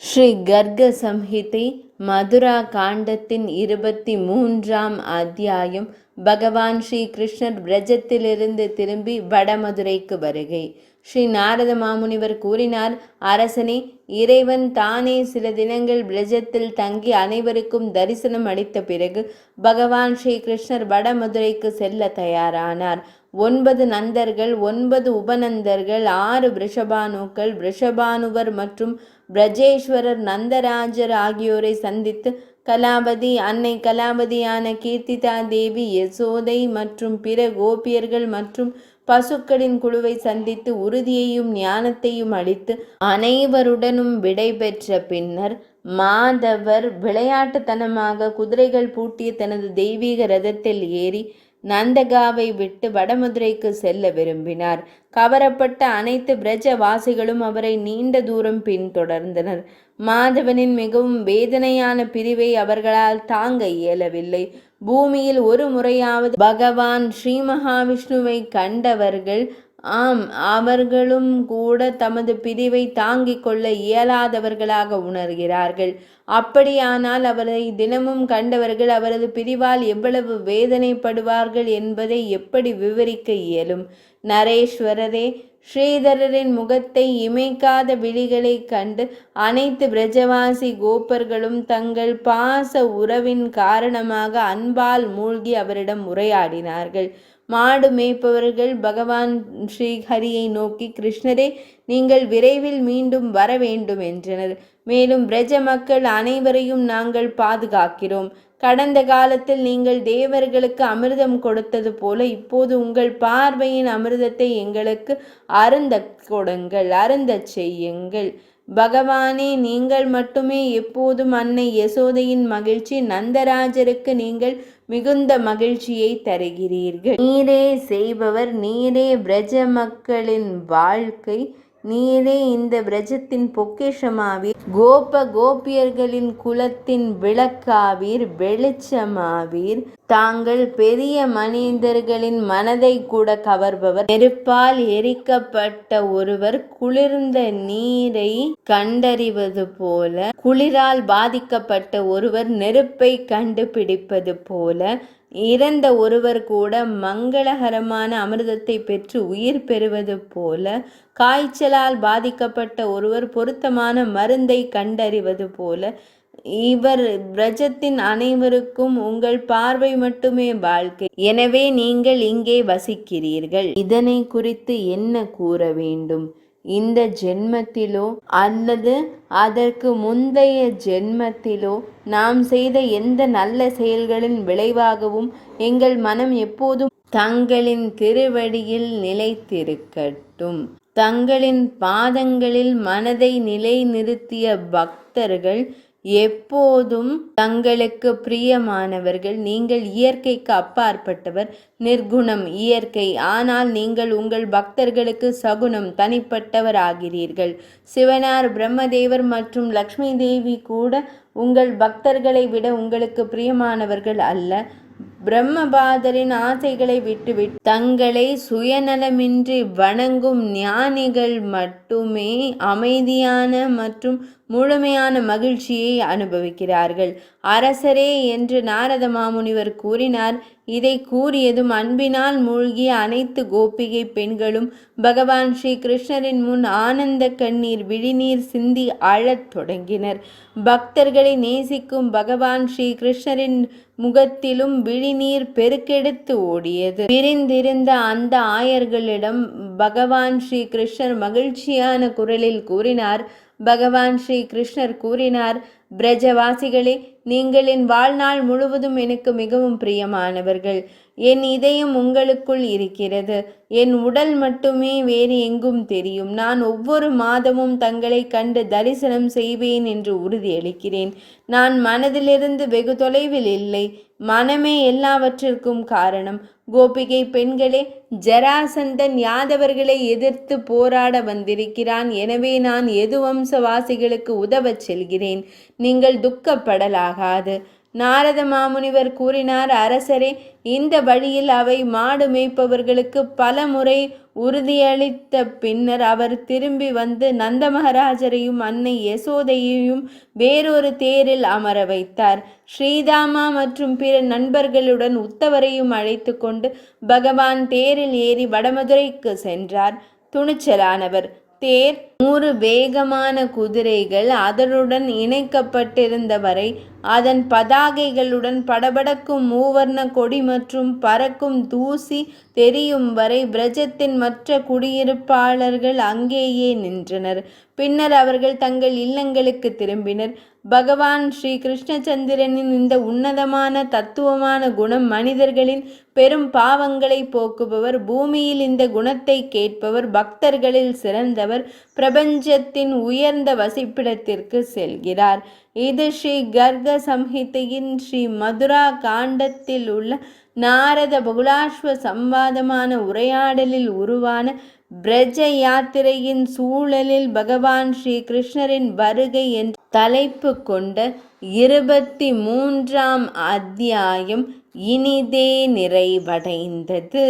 ஸ்ரீ கர்க சம்ஹிதை மதுரா காண்டத்தின் 23ஆம் அத்தியாயம். பகவான் ஸ்ரீ கிருஷ்ணர் பிரஜத்திலிருந்து திரும்பி வடமதுரைக்கு வருகை. ஸ்ரீ நாரத மாமுனிவர் கூறினார், அரசனே, இறைவன் தானே சில தினங்கள் பிரஜத்தில் தங்கி அனைவருக்கும் தரிசனம் அளித்த பிறகு பகவான் ஸ்ரீ கிருஷ்ணர் வடமதுரைக்கு செல்ல தயாரானார். 9 நந்தர்கள், 9 உபநந்தர்கள், 6 ரிஷபானுக்கள், ரிஷபானுவர் மற்றும் பிரஜேஸ்வரர், நந்தராஜர் ஆகியோரை சந்தித்து கலாபதி, அன்னை கலாபதியான கீர்த்திதா தேவி, யசோதை மற்றும் பிற கோபியர்கள் மற்றும் பசுக்களின் குழுவை சந்தித்து உறுதியையும் ஞானத்தையும் அளித்து அனைவருடனும் விடை பெற்ற பின்னர் மாதவர் விளையாட்டுத்தனமாக குதிரைகள் பூட்டிய தனது தெய்வீக ரதத்தில் ஏறி நந்தகாவை விட்டு வடமதுரைக்கு செல்ல விரும்பினார். கவரப்பட்ட அனைத்து பிரஜவாசிகளும் அவரை நீண்ட தூரம் பின்தொடர்ந்தனர். மாதவனின் மிகவும் வேதனையான பிரிவை அவர்களால் தாங்க இயலவில்லை. பூமியில் ஒரு முறையாவது பகவான் ஸ்ரீ மகாவிஷ்ணுவை கண்டவர்கள், அவர்களும் கூட தமது பிரிவை தாங்கிக் கொள்ள இயலாதவர்களாக உணர்கிறார்கள். அப்படியானால் அவரை தினமும் கண்டவர்கள் அவரது பிரிவால் எவ்வளவு வேதனைப்படுவார்கள் என்பதை எப்படி விவரிக்க இயலும்? நரேஸ்வரரே, ஸ்ரீதரரின் முகத்தை இமைக்காத விழிகளை கண்டு அனைத்து பிரஜவாசி கோப்பர்களும் தங்கள் பாச உறவின் காரணமாக அன்பால் மூழ்கி அவரிடம் உரையாடினார்கள். மாடு மேய்ப்பவர்கள் பகவான் ஸ்ரீஹரியை நோக்கி, கிருஷ்ணரே, நீங்கள் விரைவில் மீண்டும் வர வேண்டும் என்றனர். மேலும் பிரஜ மக்கள் அனைவரையும் நாங்கள் பாதுகாக்கிறோம். கடந்த காலத்தில் நீங்கள் தேவர்களுக்கு அமிர்தம் கொடுத்தது போல இப்போது உங்கள் பார்வையின் அமிர்தத்தை எங்களுக்கு அருந்தக் கொடுங்கள், அருந்தச் செய்யுங்கள். பகவானே, நீங்கள் மட்டுமே எப்போதும் அன்னை யசோதையின் மகிழ்ச்சி, நந்தராஜருக்கு நீங்கள் மிகுந்த மகிழ்ச்சியை தருகிறீர்கள். நீரே செய்பவர், நீரே பிரஜ மக்களின் வாழ்க்கை, நீரே இந்த பிரஜத்தின் பொக்கிஷமாவீர். கோபியர்களின் குலத்தின் விளக்காவீர், வெளிச்சமாவீர். தாங்கள் பெரிய மனிதர்களின் மனதை கூட கவர்பவர். நெருப்பால் எரிக்கப்பட்ட ஒருவர் குளிர்ந்த நீரை கண்டறிவது போல, குளிரால் பாதிக்கப்பட்ட ஒருவர் நெருப்பை கண்டுபிடிப்பது போல, இறந்த ஒருவர் கூட மங்களகரமான அமிர்தத்தை பெற்று உயிர் பெறுவது போல, காய்ச்சலால் பாதிக்கப்பட்ட ஒருவர் பொருத்தமான மருந்தை கண்டறிவது போல, இவர் பிரஜத்தின் அனைவருக்கும் உங்கள் பார்வை மட்டுமே வாழ்க்கை. எனவே நீங்கள் இங்கே வசிக்கிறீர்கள். இதனை குறித்து என்ன கூற வேண்டும்? இந்த ஜென்மத்திலோ அல்லது அதற்கு முந்தைய ஜென்மத்திலோ நாம் செய்த எந்த நல்ல செயல்களின் விளைவாகவும் எங்கள் மனம் எப்போதும் தங்களின் திருவடியில் நிலைத்திருக்கட்டும். தங்களின் பாதங்களில் மனதை நிலைநிறுத்திய பக்தர்கள் எப்போதும் தங்களுக்கு பிரியமானவர்கள். நீங்கள் இயற்கைக்கு அப்பாற்பட்டவர், நிர்குணம், இயற்கை. ஆனால் நீங்கள் உங்கள் பக்தர்களுக்கு சகுனம், தனிப்பட்டவர் ஆகிறீர்கள். சிவனார், பிரம்மதேவர் மற்றும் லக்ஷ்மி தேவி கூட உங்கள் பக்தர்களை விட உங்களுக்கு பிரியமானவர்கள் அல்ல. பிரம்மபாதரின் ஆசைகளை விட்டுவிட்டு தங்களை சுயநலமின்றி வணங்கும் ஞானிகள் மட்டுமே அமைதியான மற்றும் முழுமையான மகிழ்ச்சியை அனுபவிக்கிறார்கள். அரசரே என்று நாரத மாமுனிவர் கூறினார். இதை கூறியதும் அன்பினால் மூழ்கிய அனைத்து கோபிகை பெண்களும் பகவான் ஸ்ரீ கிருஷ்ணரின் முன் ஆனந்த கண்ணீர் விழிநீர் சிந்தி அழத் தொடங்கினர். பக்தர்களை நேசிக்கும் பகவான் ஸ்ரீ கிருஷ்ணரின் முகத்திலும் விழிநீர் பெருக்கெடுத்து ஓடியது. பிரிந்திருந்த அந்த ஆயர்களிடம் பகவான் ஸ்ரீ கிருஷ்ணர் மகிழ்ச்சியான குரலில் கூறினார். பகவான் ஸ்ரீ கிருஷ்ணர் கூறினார், பிரஜவாசிகளே, நீங்கள் என் வாழ்நாள் முழுவதும் எனக்கு மிகவும் பிரியமானவர்கள். என் இதயம் உங்களுக்குள் இருக்கிறது. என் உடல் மட்டுமே வேறு எங்கும் தெரியும். நான் ஒவ்வொரு மாதமும் தங்களை கண்டு தரிசனம் செய்வேன் என்று உறுதியளிக்கிறேன். நான் மனதிலிருந்து வெகு தொலைவில் இல்லை. மனமே எல்லாவற்றிற்கும் காரணம். கோபிகை பெண்களே, ஜராசந்தன் யாதவர்களை எதிர்த்து போராட வந்திருக்கிறான். எனவே நான் யதுவம்சவாசிகளுக்கு உதவச் செல்கிறேன். நீங்கள் துக்கப்படலாகாது. நாரத மாமுனிவர் கூறினார், அரசரே, இந்த வழியில் அவை மாடு மேய்ப்பவர்களுக்கு பல முறை உறுதியளித்த பின்னர் அவர் திரும்பி வந்து நந்த மகாராஜரையும் அன்னை யசோதையையும் வேறொரு தேரில் அமர வைத்தார். ஸ்ரீதாமா மற்றும் பிற நண்பர்களுடன் உத்தவரையும் அழைத்து கொண்டு பகவான் தேரில் ஏறி வடமதுரைக்கு சென்றார். துணிச்சலானவர். தேர் 100 வேகமான குதிரைகள் அதனுடன் இணைக்கப்பட்டிருந்த வரை, அதன் பதாகைகளுடன் படபடக்கும் மூவர்ண கொடி மற்றும் பறக்கும் தூசி தெரியும் வரை பிரஜத்தின் மற்ற குடியிருப்பாளர்கள் அங்கேயே நின்றனர். பின்னர் அவர்கள் தங்கள் இல்லங்களுக்கு திரும்பினர். பகவான் ஸ்ரீ கிருஷ்ணச்சந்திரனின் இந்த உன்னதமான தத்துவமான குணம் மனிதர்களின் பெரும் பாவங்களை போக்குபவர், பூமியில் இந்த குணத்தை கேட்பவர், பக்தர்களில் சிறந்தவர், பிரபஞ்சத்தின் உயர்ந்த வசிப்பிடத்திற்கு செல்கிறார். இது ஸ்ரீ கர்க சம்ஹிதையின் ஸ்ரீ மதுரா காண்டத்தில் உள்ள நாரத பகுலாஸ்வ சம்வாதமான உரையாடலில் உருவான பிரஜ யாத்திரையின் சூழலில் பகவான் ஸ்ரீ கிருஷ்ணரின் வருகை என்ற தலைப்பு கொண்ட 23ஆம் அத்தியாயம் இனிதே நிறைவடைந்தது.